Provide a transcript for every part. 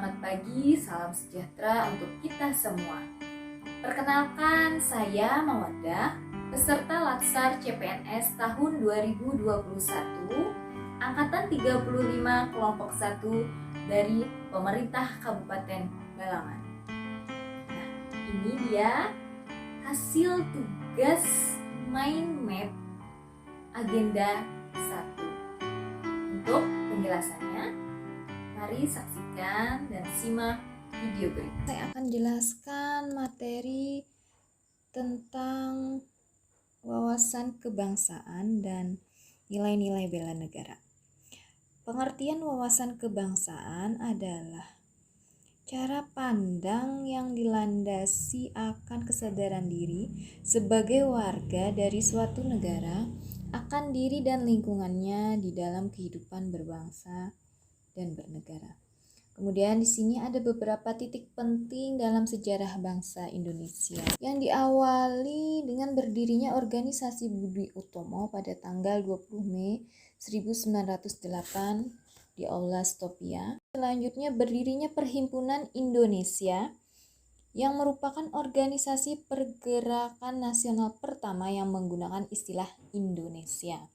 Selamat pagi, salam sejahtera untuk kita semua. Perkenalkan, saya Mawaddah, peserta Latsar CPNS tahun 2021, Angkatan 35 kelompok 1 dari pemerintah Kabupaten Balangan. Nah, ini dia hasil tugas mind map agenda 1. Untuk penjelasannya, mari saksikan dan simak video berikut. Saya akan jelaskan materi tentang wawasan kebangsaan dan nilai-nilai bela negara. Pengertian wawasan kebangsaan adalah cara pandang yang dilandasi akan kesadaran diri sebagai warga dari suatu negara akan diri dan lingkungannya di dalam kehidupan berbangsa dan bernegara. Kemudian di sini ada beberapa titik penting dalam sejarah bangsa Indonesia yang diawali dengan berdirinya Organisasi Budi Utomo pada tanggal 20 Mei 1908 di Aula Stopia. Selanjutnya berdirinya Perhimpunan Indonesia yang merupakan organisasi pergerakan nasional pertama yang menggunakan istilah Indonesia.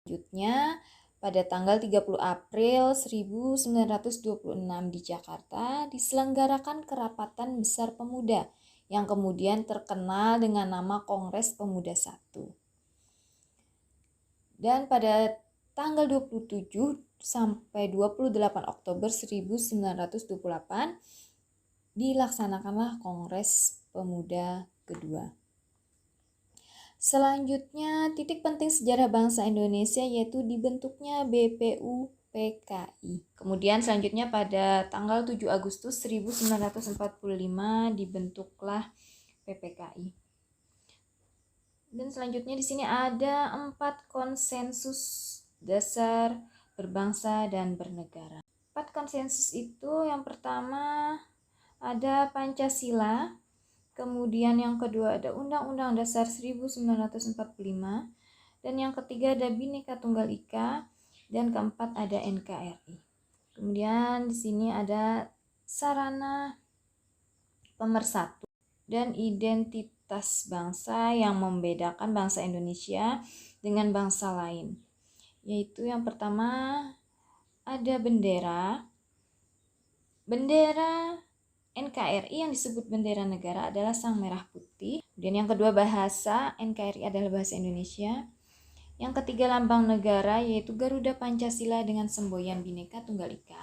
Selanjutnya pada tanggal 30 April 1926 di Jakarta diselenggarakan Kerapatan Besar Pemuda yang kemudian terkenal dengan nama Kongres Pemuda I. Dan pada tanggal 27 sampai 28 Oktober 1928 dilaksanakanlah Kongres Pemuda kedua. Selanjutnya, titik penting sejarah bangsa Indonesia yaitu dibentuknya BPUPKI. Kemudian selanjutnya pada tanggal 7 Agustus 1945 dibentuklah PPKI. Dan selanjutnya di sini ada 4 konsensus dasar berbangsa dan bernegara. 4 konsensus itu yang pertama ada Pancasila. Kemudian yang kedua ada Undang-Undang Dasar 1945 dan yang ketiga ada Bhinneka Tunggal Ika dan keempat ada NKRI. Kemudian di sini ada sarana pemersatu dan identitas bangsa yang membedakan bangsa Indonesia dengan bangsa lain. Yaitu yang pertama ada bendera. Bendera NKRI yang disebut bendera negara adalah sang merah putih. Kemudian yang kedua bahasa, NKRI adalah bahasa Indonesia. Yang ketiga lambang negara yaitu Garuda Pancasila dengan semboyan Bhinneka Tunggal Ika.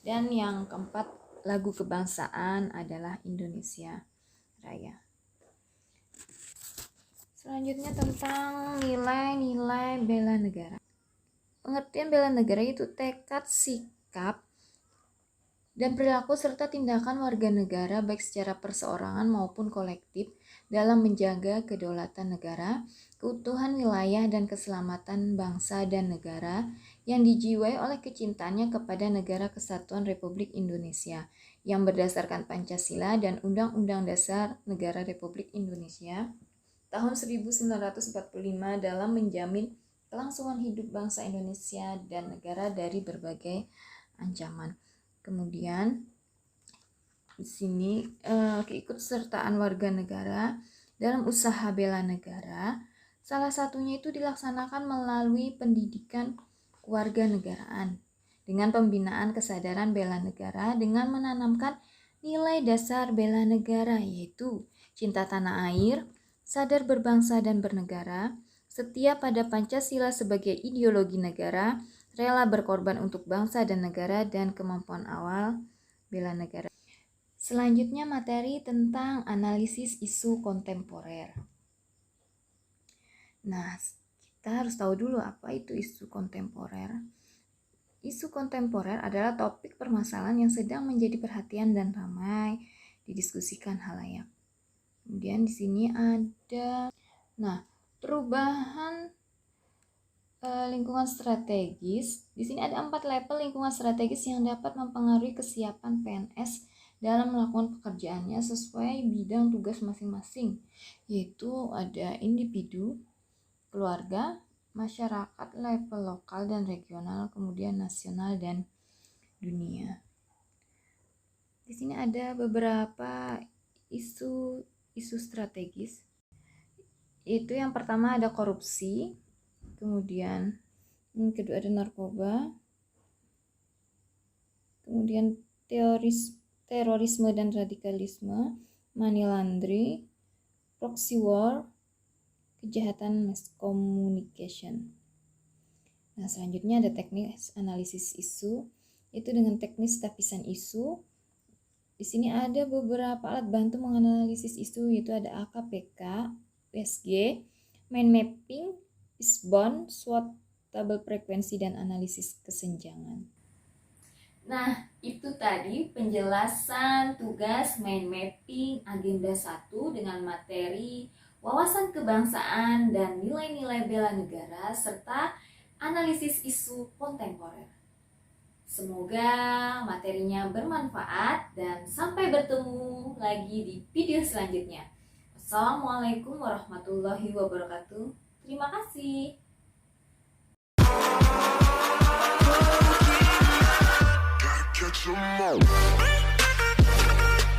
Dan yang keempat lagu kebangsaan adalah Indonesia Raya. Selanjutnya tentang nilai-nilai bela negara. Pengertian bela negara itu tekad, sikap, dan perilaku serta tindakan warga negara baik secara perseorangan maupun kolektif dalam menjaga kedaulatan negara, keutuhan wilayah dan keselamatan bangsa dan negara yang dijiwai oleh kecintaannya kepada Negara Kesatuan Republik Indonesia yang berdasarkan Pancasila dan Undang-Undang Dasar Negara Republik Indonesia tahun 1945 dalam menjamin kelangsungan hidup bangsa Indonesia dan negara dari berbagai ancaman. Kemudian di sini keikutsertaan warga negara dalam usaha bela negara, salah satunya itu dilaksanakan melalui pendidikan kewarganegaraan dengan pembinaan kesadaran bela negara dengan menanamkan nilai dasar bela negara yaitu cinta tanah air, sadar berbangsa dan bernegara, setia pada Pancasila sebagai ideologi negara, rela berkorban untuk bangsa dan negara, dan kemampuan awal bela negara. Selanjutnya materi tentang analisis isu kontemporer. Nah, kita harus tahu dulu apa itu isu kontemporer. Isu kontemporer adalah topik permasalahan yang sedang menjadi perhatian dan ramai didiskusikan halayak. Kemudian di sini ada perubahan lingkungan strategis. Di sini ada 4 level lingkungan strategis yang dapat mempengaruhi kesiapan PNS dalam melakukan pekerjaannya sesuai bidang tugas masing-masing, yaitu ada individu, keluarga, masyarakat level lokal dan regional, kemudian nasional dan dunia. Di sini ada beberapa isu strategis. Itu yang pertama ada korupsi, kemudian yang kedua ada narkoba, kemudian terorisme dan radikalisme, money laundering, proxy war, kejahatan mass communication. Nah, selanjutnya ada teknik analisis isu, itu dengan teknis tapisan isu. Di sini ada beberapa alat bantu menganalisis isu, yaitu ada AKPK, USG, mind mapping, Fishbone, SWOT, tabel frekuensi, dan analisis kesenjangan. Nah, itu tadi penjelasan tugas mind mapping agenda 1 dengan materi wawasan kebangsaan dan nilai-nilai bela negara serta analisis isu kontemporer. Semoga materinya bermanfaat dan sampai bertemu lagi di video selanjutnya. Assalamualaikum warahmatullahi wabarakatuh. Terima kasih.